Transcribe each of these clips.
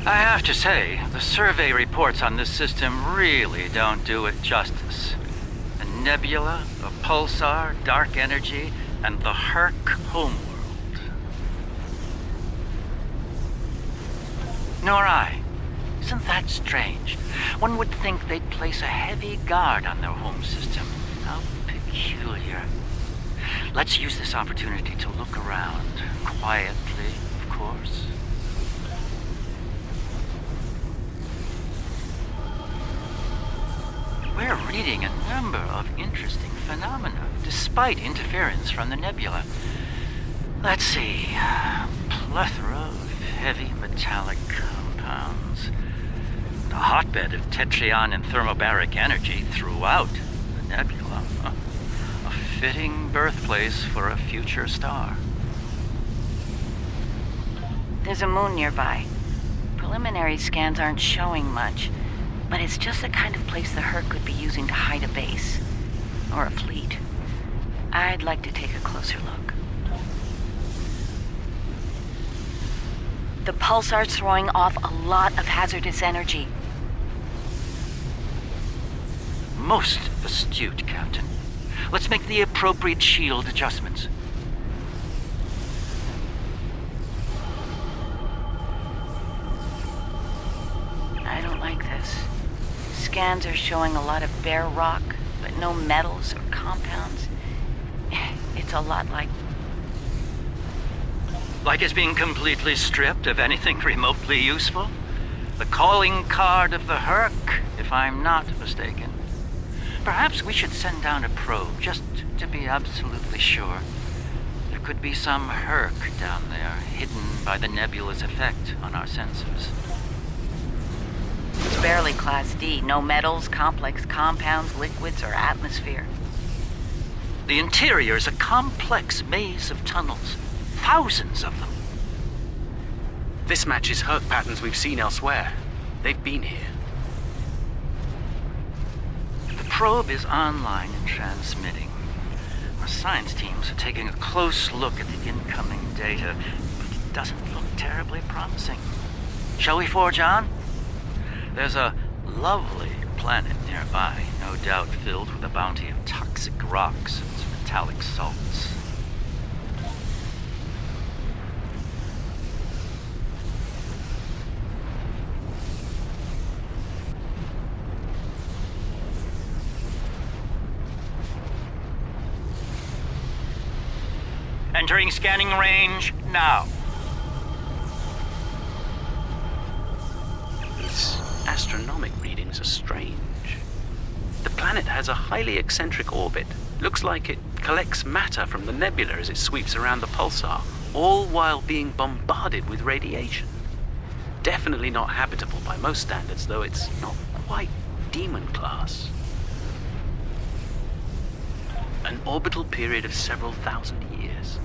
I have to say, the survey reports on this system really don't do it justice. A nebula, a pulsar, dark energy, and the Herc homeworld. Nor I. Isn't that strange? One would think they'd place a heavy guard on their home system. How peculiar. Let's use this opportunity to look around. Quietly, of course. We're reading a number of interesting phenomena, despite interference from the nebula. Let's see. Plethora of heavy metallic compounds. A hotbed of tetryon and thermobaric energy throughout the nebula. A fitting birthplace for a future star. There's a moon nearby. Preliminary scans aren't showing much, but it's just the kind of place the Herc could be using to hide a base. Or a fleet. I'd like to take a closer look. The pulsar's throwing off a lot of hazardous energy. Most astute, Captain. Let's make the appropriate shield adjustments. I don't like this. Scans are showing a lot of bare rock, but no metals or compounds. It's a lot like... Like it's being completely stripped of anything remotely useful? The calling card of the Herc, if I'm not mistaken. Perhaps we should send down a probe, just to be absolutely sure. There could be some Herc down there, hidden by the nebula's effect on our sensors. It's barely Class D. No metals, complex compounds, liquids, or atmosphere. The interior's a complex maze of tunnels. Thousands of them. This matches Herc patterns we've seen elsewhere. They've been here. The probe is online and transmitting. Our science teams are taking a close look at the incoming data, but it doesn't look terribly promising. Shall we forge on? There's a lovely planet nearby, no doubt filled with a bounty of toxic rocks and metallic salts. Entering scanning range now. These astronomic readings are strange. The planet has a highly eccentric orbit. Looks like it collects matter from the nebula as it sweeps around the pulsar, all while being bombarded with radiation. Definitely not habitable by most standards, though it's not quite demon class. An orbital period of several thousand years.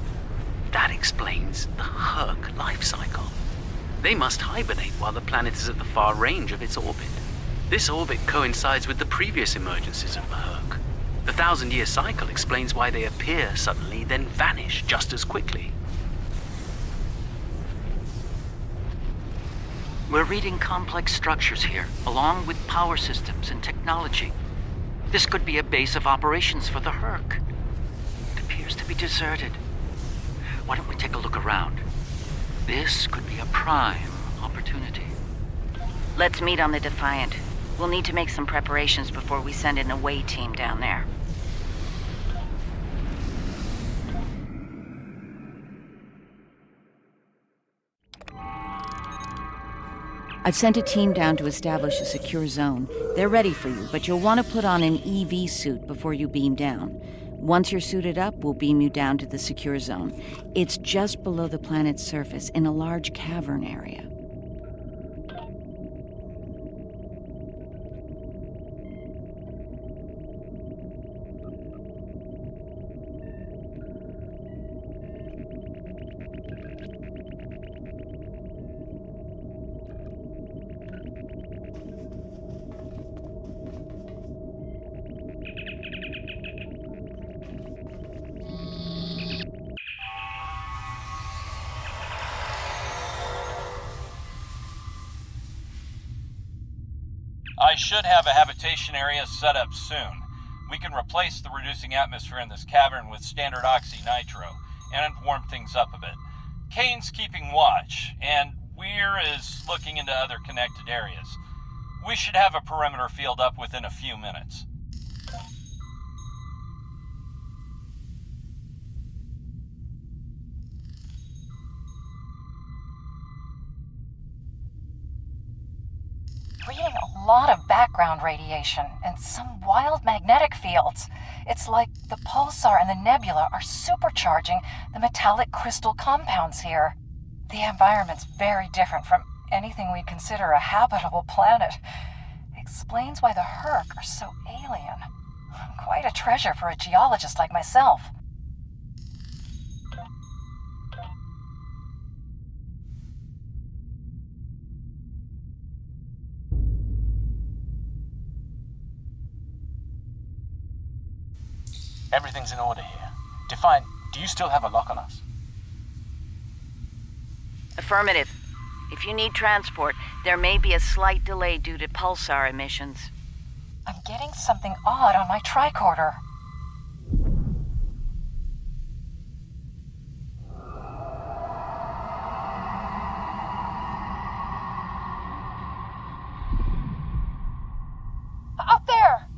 That explains the Herc life cycle. They must hibernate while the planet is at the far range of its orbit. This orbit coincides with the previous emergences of the Herc. The 1,000-year cycle explains why they appear suddenly, then vanish just as quickly. We're reading complex structures here, along with power systems and technology. This could be a base of operations for the Herc. It appears to be deserted. Why don't we take a look around? This could be a prime opportunity. Let's meet on the Defiant. We'll need to make some preparations before we send an away team down there. I've sent a team down to establish a secure zone. They're ready for you, but you'll want to put on an EV suit before you beam down. Once you're suited up, we'll beam you down to the secure zone. It's just below the planet's surface, in a large cavern area. I should have a habitation area set up soon. We can replace the reducing atmosphere in this cavern with standard oxy-nitro, and warm things up a bit. Kane's keeping watch, and Weir is looking into other connected areas. We should have a perimeter field up within a few minutes. Reading a lot of background radiation and some wild magnetic fields. It's like the pulsar and the nebula are supercharging the metallic crystal compounds here. The environment's very different from anything we'd consider a habitable planet. Explains why the Herc are so alien. Quite a treasure for a geologist like myself. Everything's in order here. Defiant, do you still have a lock on us? Affirmative. If you need transport, there may be a slight delay due to pulsar emissions. I'm getting something odd on my tricorder. Up there!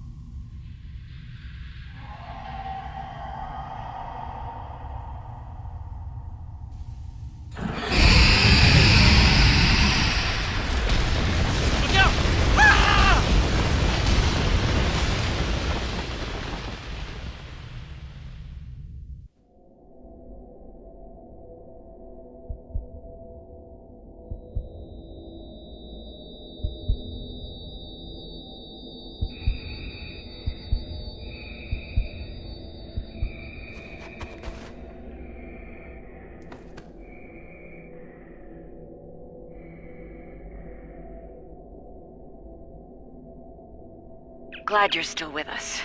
Glad you're still with us.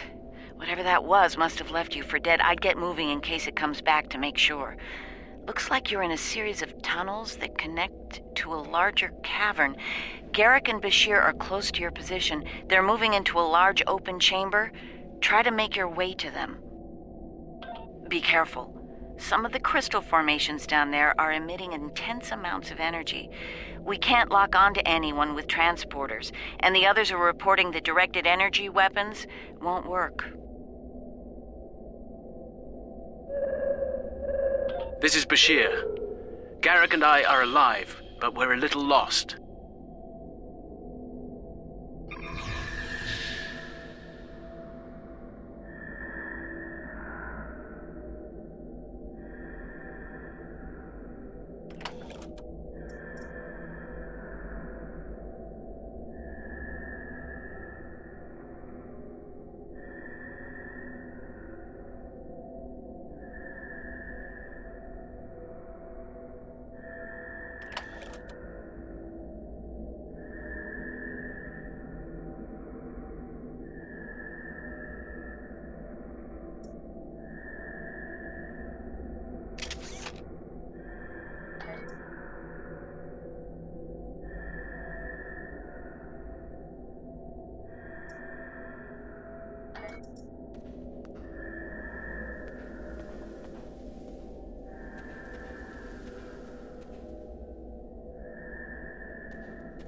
Whatever that was must have left you for dead. I'd get moving in case it comes back to make sure. Looks like you're in a series of tunnels that connect to a larger cavern. Garrick and Bashir are close to your position. They're moving into a large open chamber. Try to make your way to them. Be careful. Some of the crystal formations down there are emitting intense amounts of energy. We can't lock onto anyone with transporters, and the others are reporting that directed energy weapons won't work. This is Bashir. Garrick and I are alive, but we're a little lost.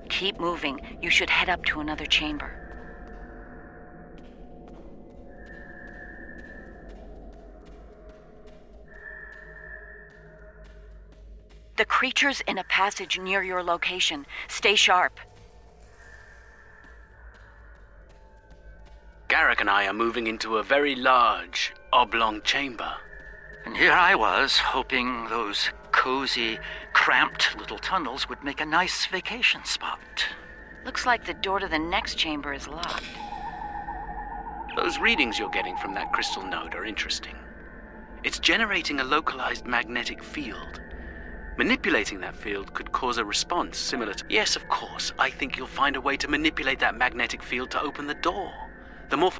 Keep moving. You should head up to another chamber. The creature's in a passage near your location. Stay sharp. Garrick and I are moving into a very large, oblong chamber. And here I was, hoping those cozy, cramped little tunnels would make a nice vacation spot. Looks like the door to the next chamber is locked. Those readings you're getting from that crystal node are interesting. It's generating a localized magnetic field. Manipulating that field could cause a response similar to... Yes, of course, I think you'll find a way to manipulate that magnetic field to open the door. The more...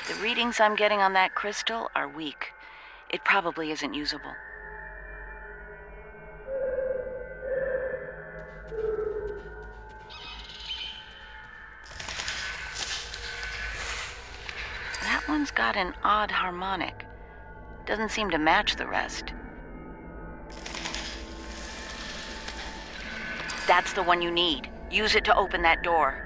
The readings I'm getting on that crystal are weak. It probably isn't usable. That one's got an odd harmonic. Doesn't seem to match the rest. That's the one you need. Use it to open that door.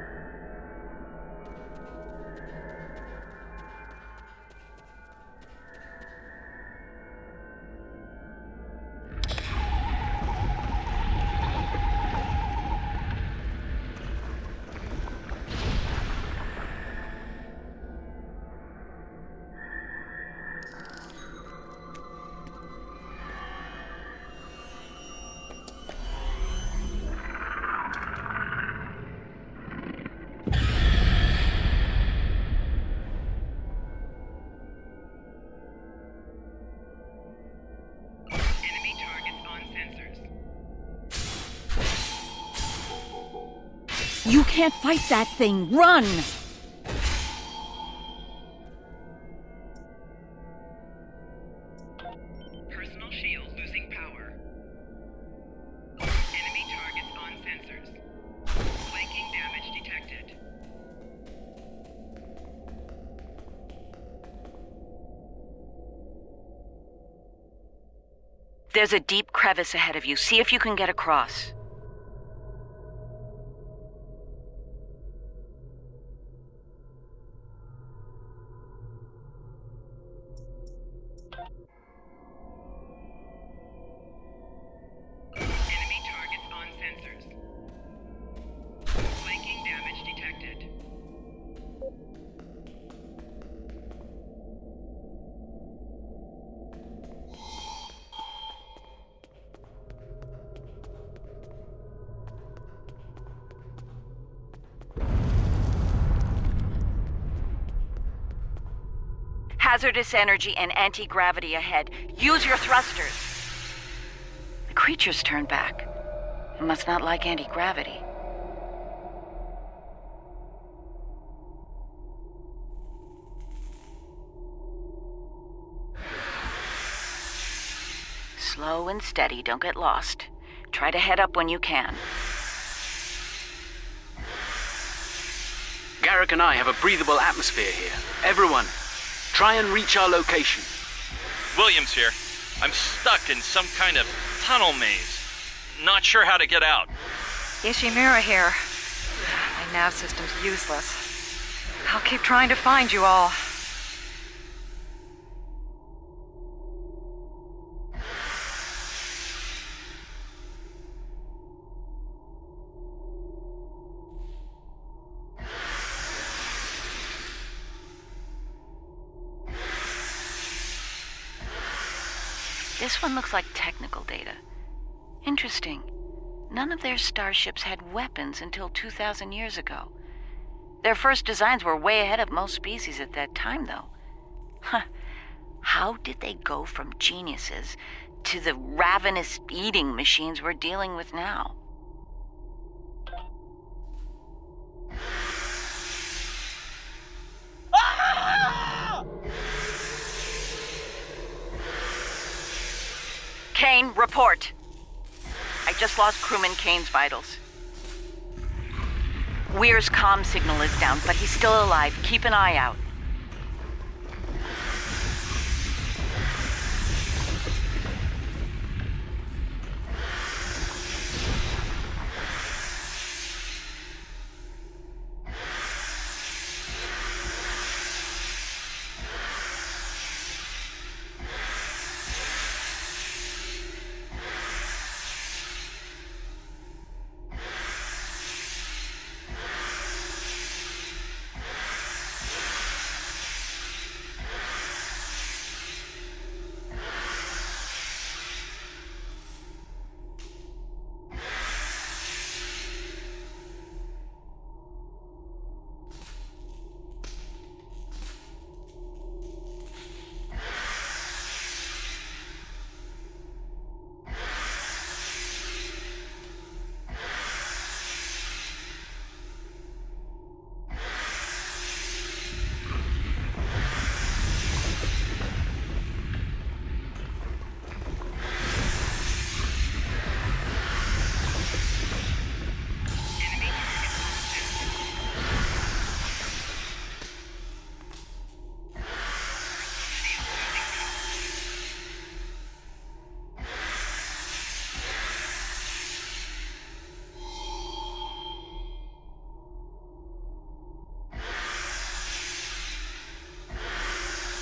You can't fight that thing! Run! Personal shield losing power. Enemy targets on sensors. Flanking damage detected. There's a deep crevice ahead of you. See if you can get across. Enemy targets on sensors. Flanking damage detected. Hazardous energy and anti-gravity ahead. Use your thrusters. The creature's turned back. It must not like anti-gravity. Slow and steady, don't get lost. Try to head up when you can. Garrick and I have a breathable atmosphere here. Everyone, try and reach our location. Williams here. I'm stuck in some kind of tunnel maze. Not sure how to get out. Ishimura here. My nav system's useless. I'll keep trying to find you all. This one looks like technical data. Interesting. None of their starships had weapons until 2,000 years ago. Their first designs were way ahead of most species at that time, though. Huh. How did they go from geniuses to the ravenous eating machines we're dealing with now? Kane, report. I just lost crewman Kane's vitals. Weir's comm signal is down, but he's still alive. Keep an eye out.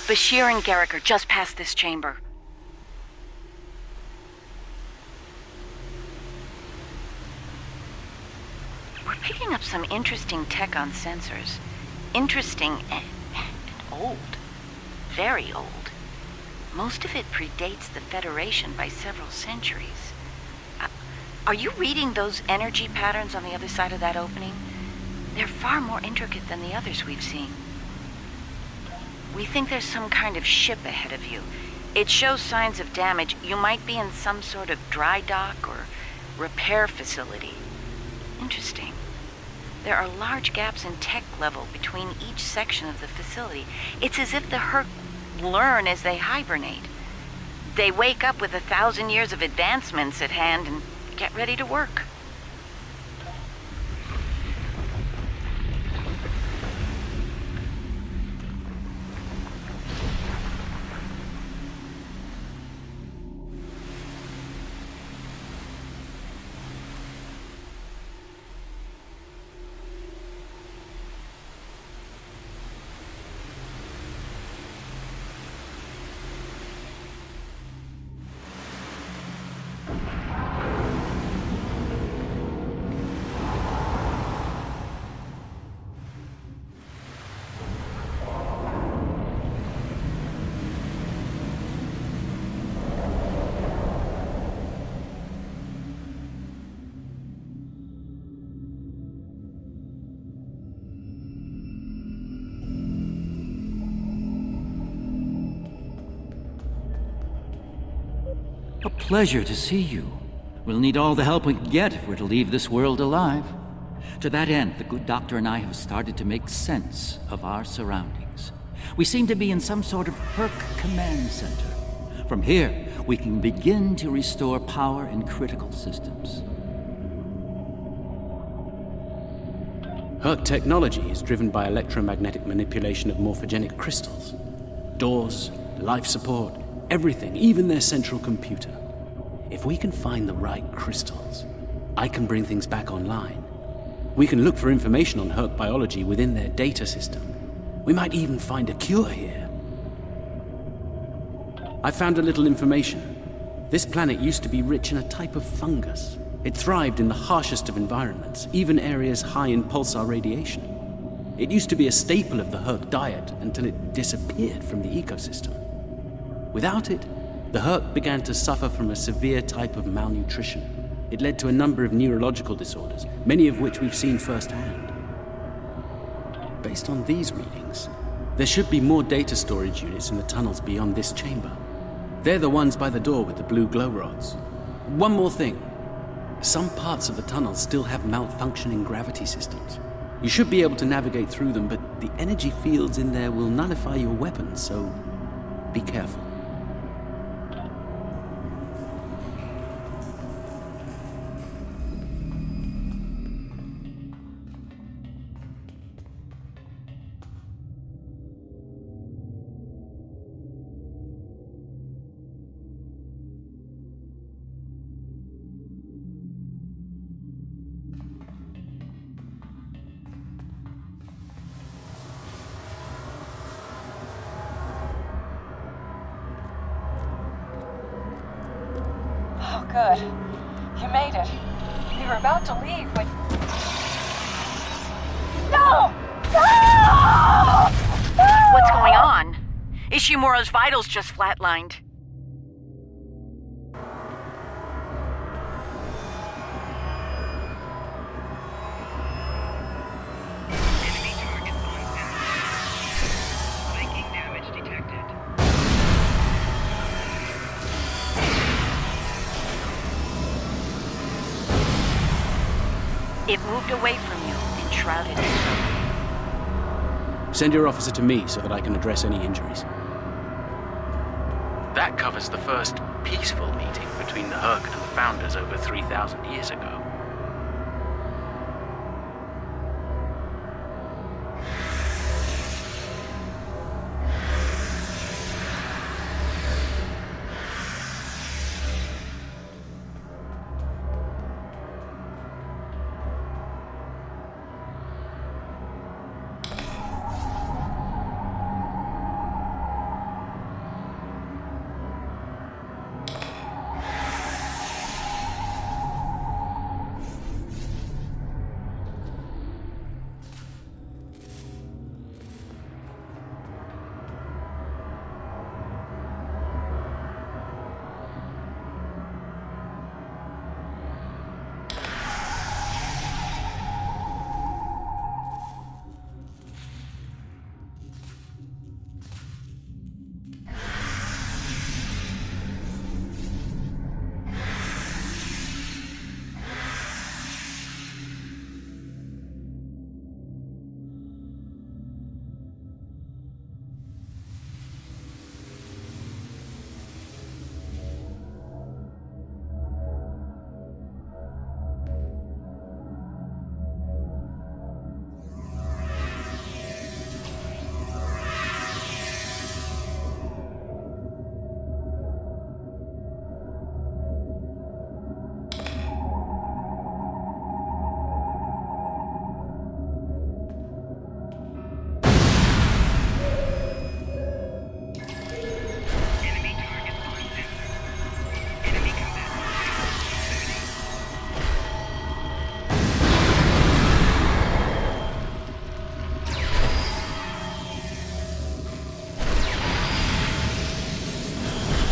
Bashir and Garrick are just past this chamber. We're picking up some interesting tech on sensors. Interesting and old. Very old. Most of it predates the Federation by several centuries. Are you reading those energy patterns on the other side of that opening? They're far more intricate than the others we've seen. We think there's some kind of ship ahead of you. It shows signs of damage. You might be in some sort of dry dock or repair facility. Interesting. There are large gaps in tech level between each section of the facility. It's as if the Herc learn as they hibernate. They wake up with 1,000 years of advancements at hand and get ready to work. A pleasure to see you. We'll need all the help we can get if we're to leave this world alive. To that end, the good doctor and I have started to make sense of our surroundings. We seem to be in some sort of Herc command center. From here, we can begin to restore power in critical systems. Herc technology is driven by electromagnetic manipulation of morphogenic crystals. Doors, life support, everything, even their central computer. If we can find the right crystals, I can bring things back online. We can look for information on Herc biology within their data system. We might even find a cure here. I found a little information. This planet used to be rich in a type of fungus. It thrived in the harshest of environments, even areas high in pulsar radiation. It used to be a staple of the Herc diet until it disappeared from the ecosystem. Without it, the Herc began to suffer from a severe type of malnutrition. It led to a number of neurological disorders, many of which we've seen firsthand. Based on these readings, there should be more data storage units in the tunnels beyond this chamber. They're the ones by the door with the blue glow rods. One more thing. Some parts of the tunnel still have malfunctioning gravity systems. You should be able to navigate through them, but the energy fields in there will nullify your weapons, so be careful. Good. You made it. We were about to leave when... No! No! What's going on? Ishimura's vitals just flatlined. Enemy target on sensor. Flanking damage detected. It moved away from you, enshrouded in smoke. Send your officer to me so that I can address any injuries. That covers the first peaceful meeting between the Herc and the Founders over 3,000 years ago.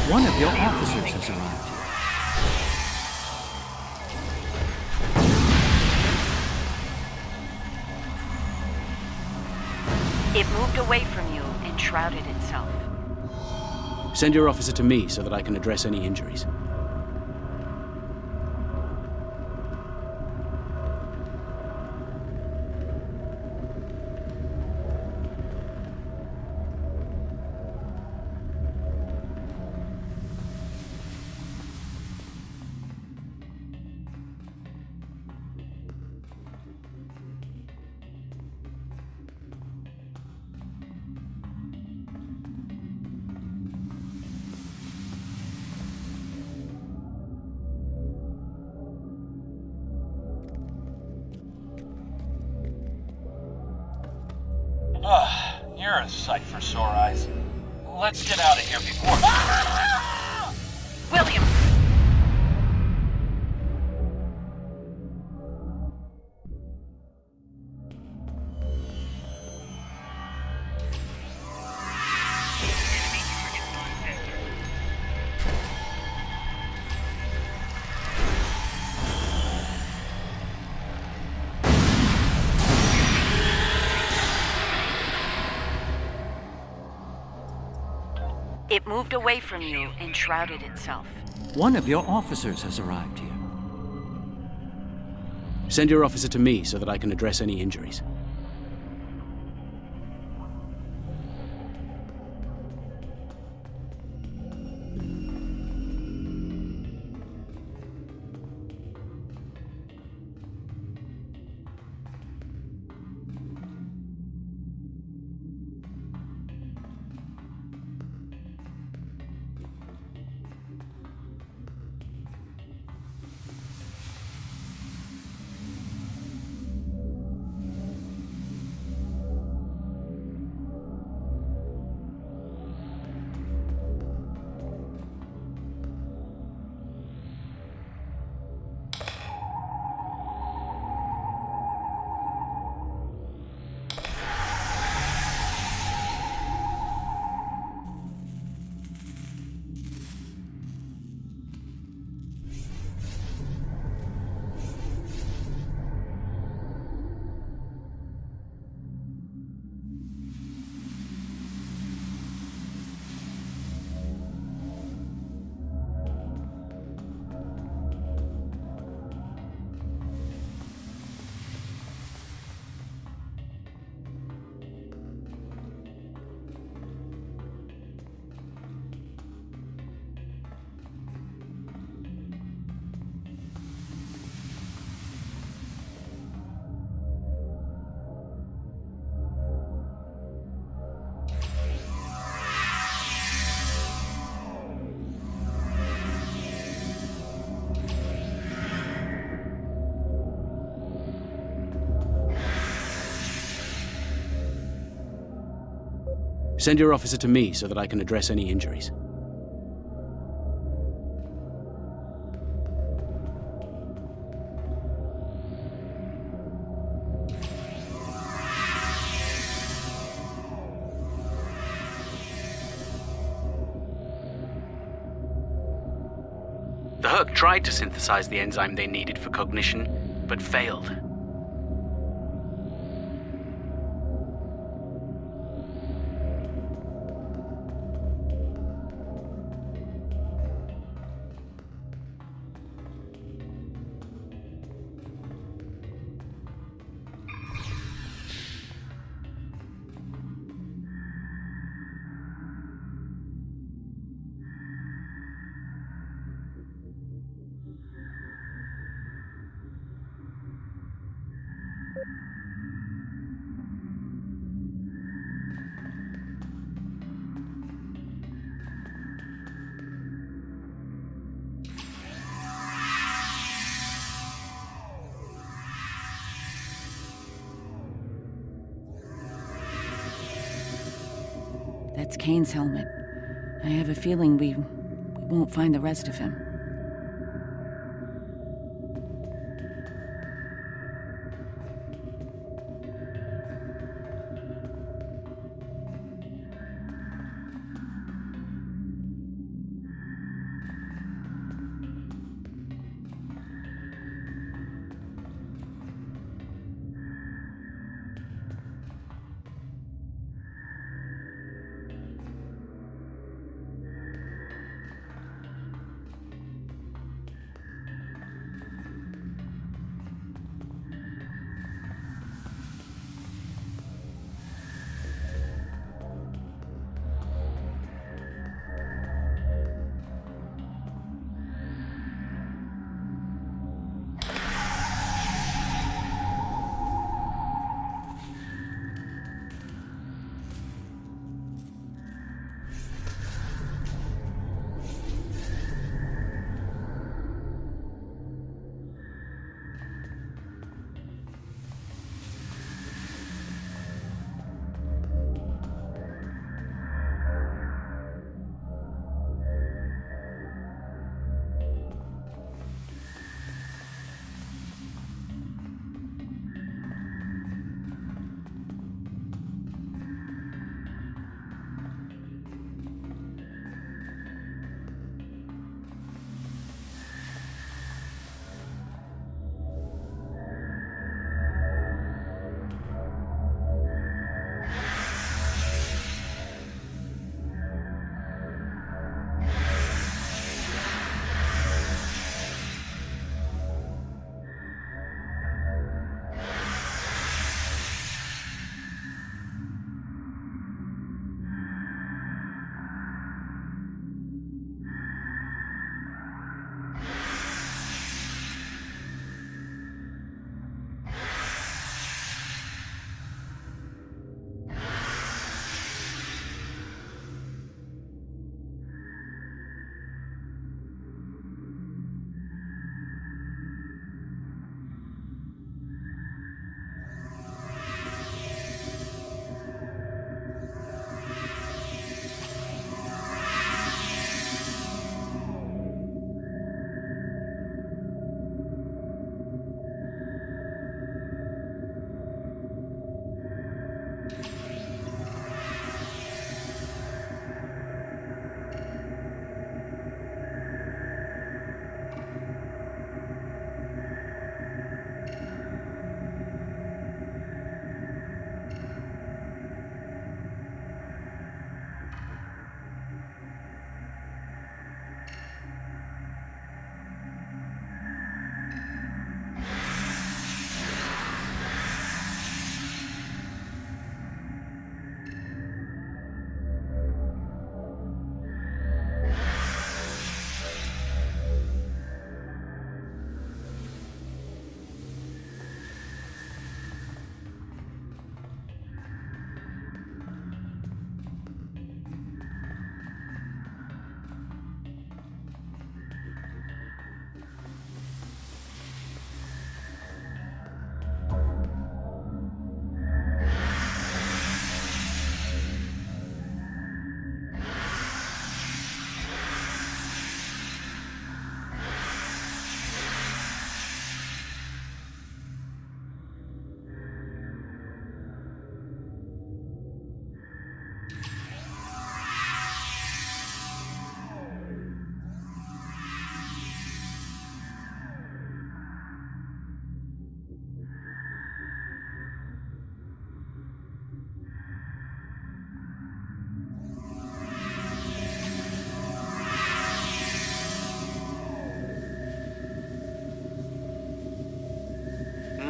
One of your officers has arrived here. It moved away from you and shrouded itself. Send your officer to me so that I can address any injuries. You're a sight for sore eyes. Let's get out of here before... William! Enemy targets on sensors. It moved away from you and shrouded itself. One of your officers has arrived here. Send your officer to me so that I can address any injuries. Send your officer to me so that I can address any injuries. The Hurk tried to synthesize the enzyme they needed for cognition, but failed. That's Kane's helmet. I have a feeling we won't find the rest of him.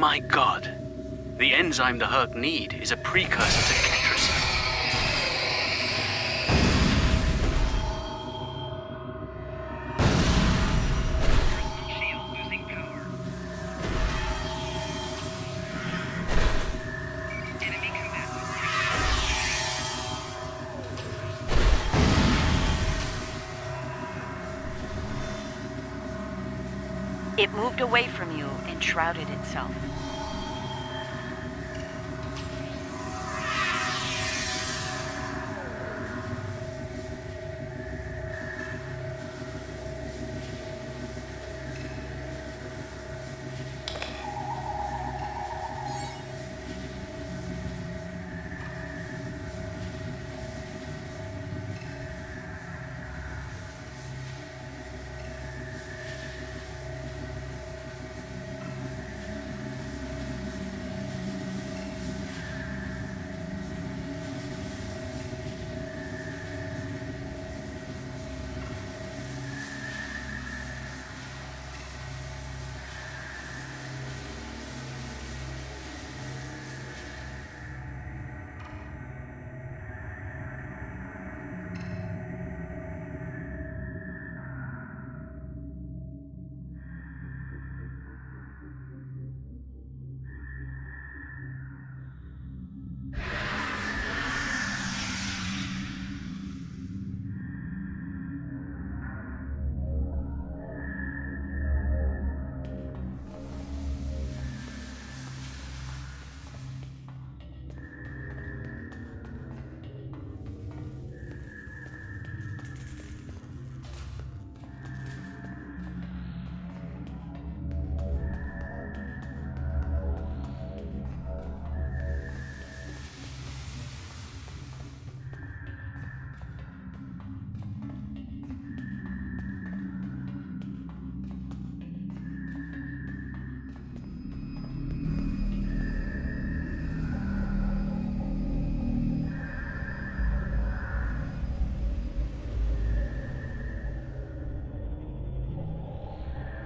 My god. The enzyme the Herc need is a precursor to Ketracel. Shield losing power. Enemy combat. It moved away from you and shrouded itself.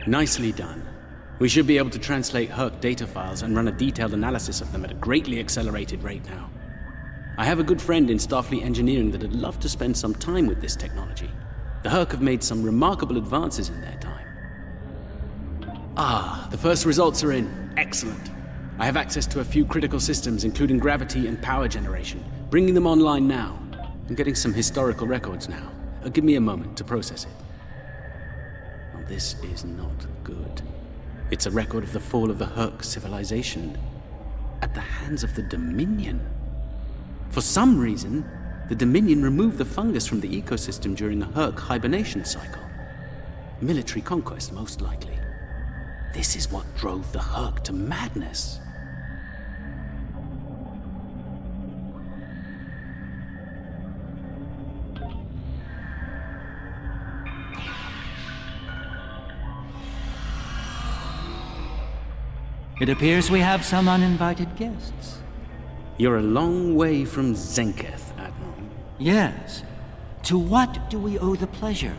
Nicely done. We should be able to translate Herc data files and run a detailed analysis of them at a greatly accelerated rate now. I have a good friend in Starfleet Engineering that'd love to spend some time with this technology. The Herc have made some remarkable advances in their time. Ah, the first results are in. Excellent. I have access to a few critical systems, including gravity and power generation. Bringing them online now. I'm getting some historical records now. Give me a moment to process it. Oh, this is not good. It's a record of the fall of the Herc civilization at the hands of the Dominion. For some reason, the Dominion removed the fungus from the ecosystem during a Herc hibernation cycle. Military conquest, most likely. This is what drove the Herc to madness. It appears we have some uninvited guests. You're a long way from Zenketh, Admiral. Yes. To what do we owe the pleasure?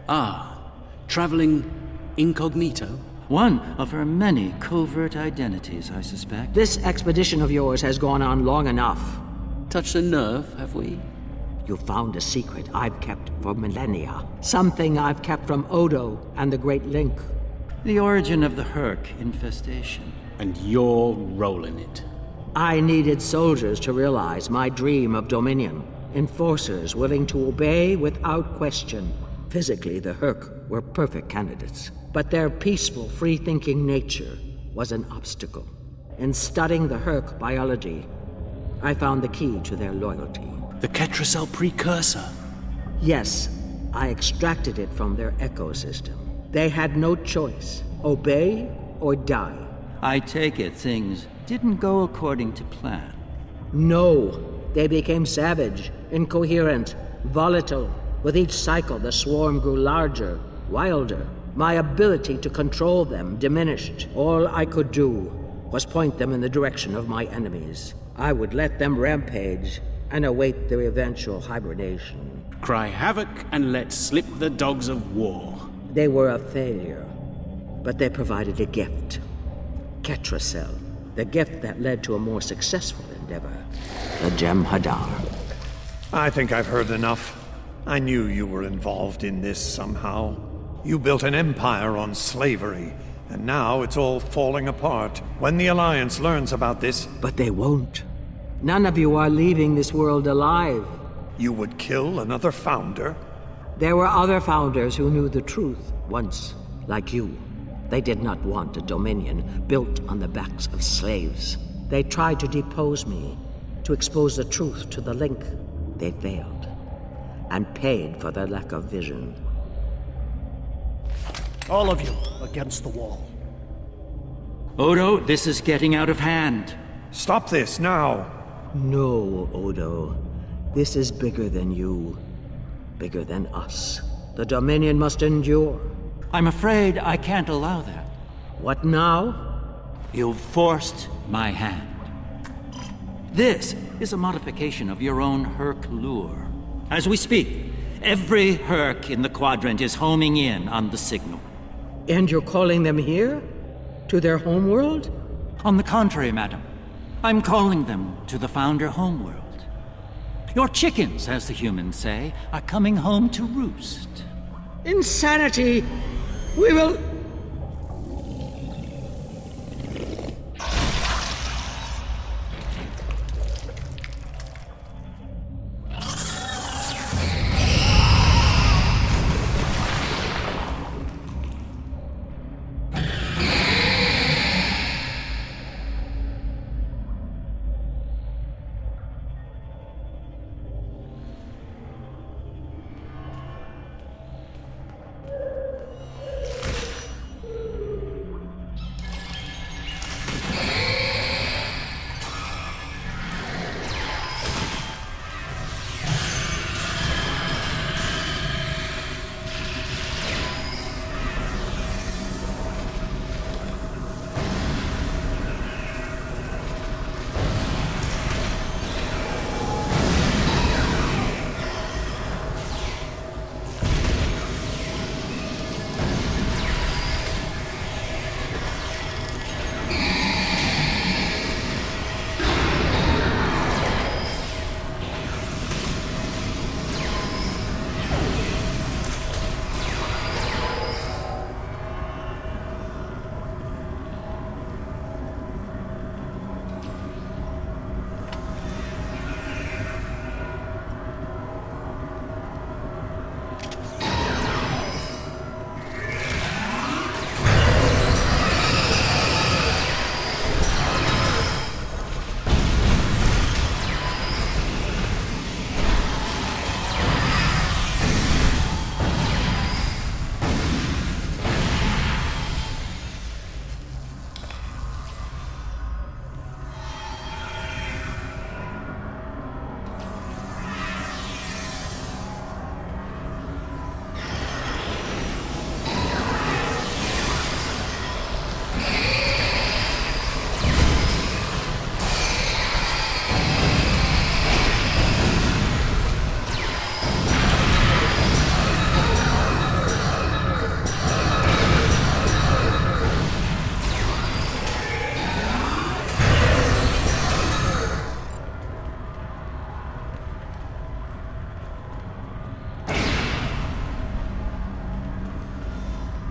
Ah, traveling incognito? One of her many covert identities, I suspect. This expedition of yours has gone on long enough. Touched a nerve, have we? You found a secret I've kept for millennia. Something I've kept from Odo and the Great Link. The origin of the Herc infestation. And you're rolling it. I needed soldiers to realize my dream of dominion. Enforcers willing to obey without question. Physically, the Herc were perfect candidates. But their peaceful, free-thinking nature was an obstacle. In studying the Herc biology, I found the key to their loyalty. The Ketracel precursor? Yes, I extracted it from their ecosystem. They had no choice. Obey or die. I take it things didn't go according to plan. No, they became savage, incoherent, volatile. With each cycle, the swarm grew larger, wilder. My ability to control them diminished. All I could do was point them in the direction of my enemies. I would let them rampage, and await their eventual hibernation. Cry havoc and let slip the dogs of war. They were a failure, but they provided a gift. Ketracel, the gift that led to a more successful endeavor, the Jem'Hadar. I think I've heard enough. I knew you were involved in this somehow. You built an empire on slavery, and now it's all falling apart. When the Alliance learns about this... But they won't. None of you are leaving this world alive. You would kill another founder? There were other founders who knew the truth once, like you. They did not want a dominion built on the backs of slaves. They tried to depose me, to expose the truth to the Link. They failed, and paid for their lack of vision. All of you against the wall. Odo, this is getting out of hand. Stop this now. No, Odo. This is bigger than you. Bigger than us. The Dominion must endure. I'm afraid I can't allow that. What now? You've forced my hand. This is a modification of your own Herc lure. As we speak, every Herc in the Quadrant is homing in on the signal. And you're calling them here? To their homeworld? On the contrary, madam. I'm calling them to the Founder homeworld. Your chickens, as the humans say, are coming home to roost. Insanity! We will...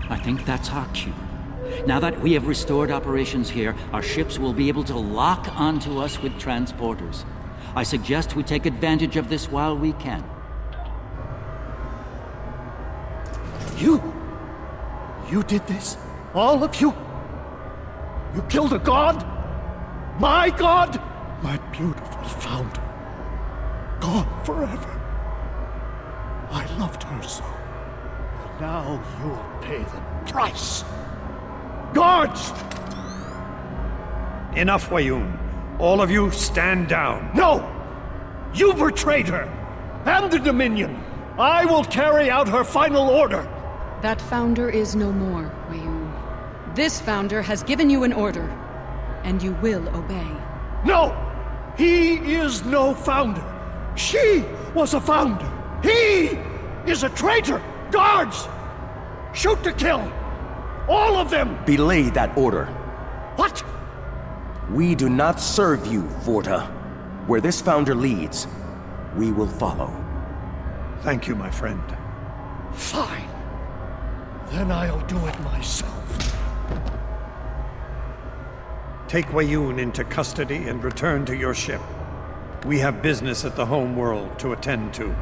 I think that's our cue. Now that we have restored operations here, our ships will be able to lock onto us with transporters. I suggest we take advantage of this while we can. You did this? All of you? You killed a god? My god? My beautiful founder. Gone forever. I loved her so. And now you'll pay the price. Guards! Enough, Weyoun. All of you, stand down. No! You betrayed her! And the Dominion! I will carry out her final order! That founder is no more, Weyoun. This founder has given you an order, and you will obey. No! He is no founder! She was a founder. He is a traitor. Guards! Shoot to kill! All of them! Belay that order. What? We do not serve you, Vorta. Where this founder leads, we will follow. Thank you, my friend. Fine. Then I'll do it myself. Take Weyoun into custody and return to your ship. We have business at the home world to attend to.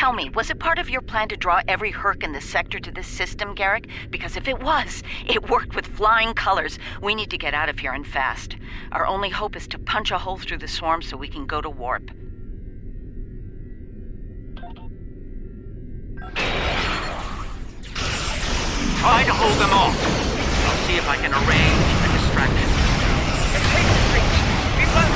Tell me, was it part of your plan to draw every Herc in the sector to this system, Garrick? Because if it was, it worked with flying colors. We need to get out of here and fast. Our only hope is to punch a hole through the swarm so we can go to warp. Try to hold them off. I'll see if I can arrange a distraction. Take the streets. Be blunt.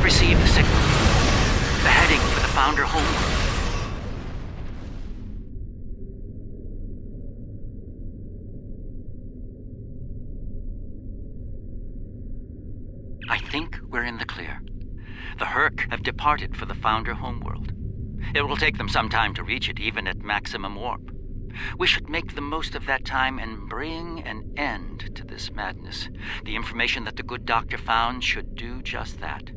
I've received the signal. The heading for the Founder homeworld. I think we're in the clear. The Herc have departed for the Founder homeworld. It will take them some time to reach it, even at maximum warp. We should make the most of that time and bring an end to this madness. The information that the good doctor found should do just that.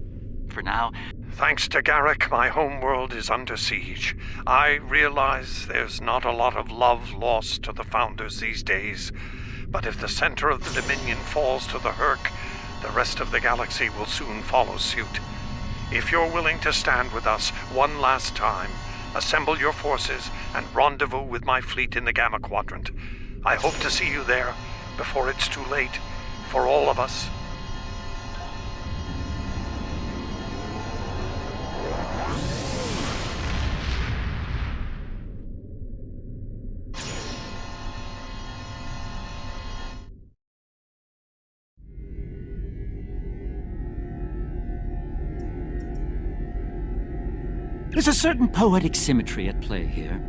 For now... Thanks to Garrick, my homeworld is under siege. I realize there's not a lot of love lost to the Founders these days, but if the center of the Dominion falls to the Herc, the rest of the galaxy will soon follow suit. If you're willing to stand with us one last time, assemble your forces and rendezvous with my fleet in the Gamma Quadrant. I hope to see you there before it's too late for all of us. There's a certain poetic symmetry at play here.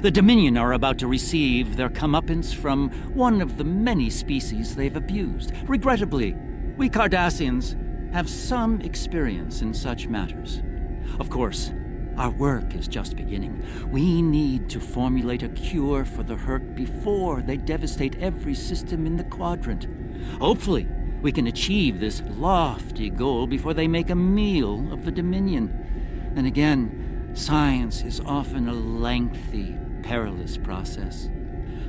The Dominion are about to receive their comeuppance from one of the many species they've abused. Regrettably, we Cardassians have some experience in such matters. Of course, our work is just beginning. We need to formulate a cure for the Herc before they devastate every system in the Quadrant. Hopefully, we can achieve this lofty goal before they make a meal of the Dominion. And again, science is often a lengthy, perilous process.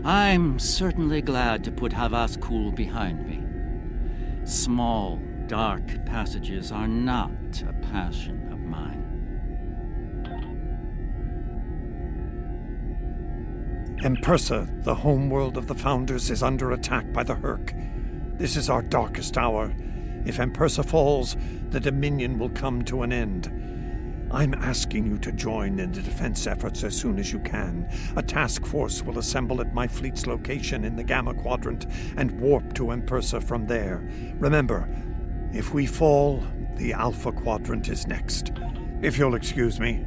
I'm certainly glad to put Havas Kul behind me. Small, dark passages are not a passion of mine. Empersa, the homeworld of the Founders, is under attack by the Herc. This is our darkest hour. If Empersa falls, the Dominion will come to an end. I'm asking you to join in the defense efforts as soon as you can. A task force will assemble at my fleet's location in the Gamma Quadrant and warp to Empersa from there. Remember, if we fall, the Alpha Quadrant is next. If you'll excuse me,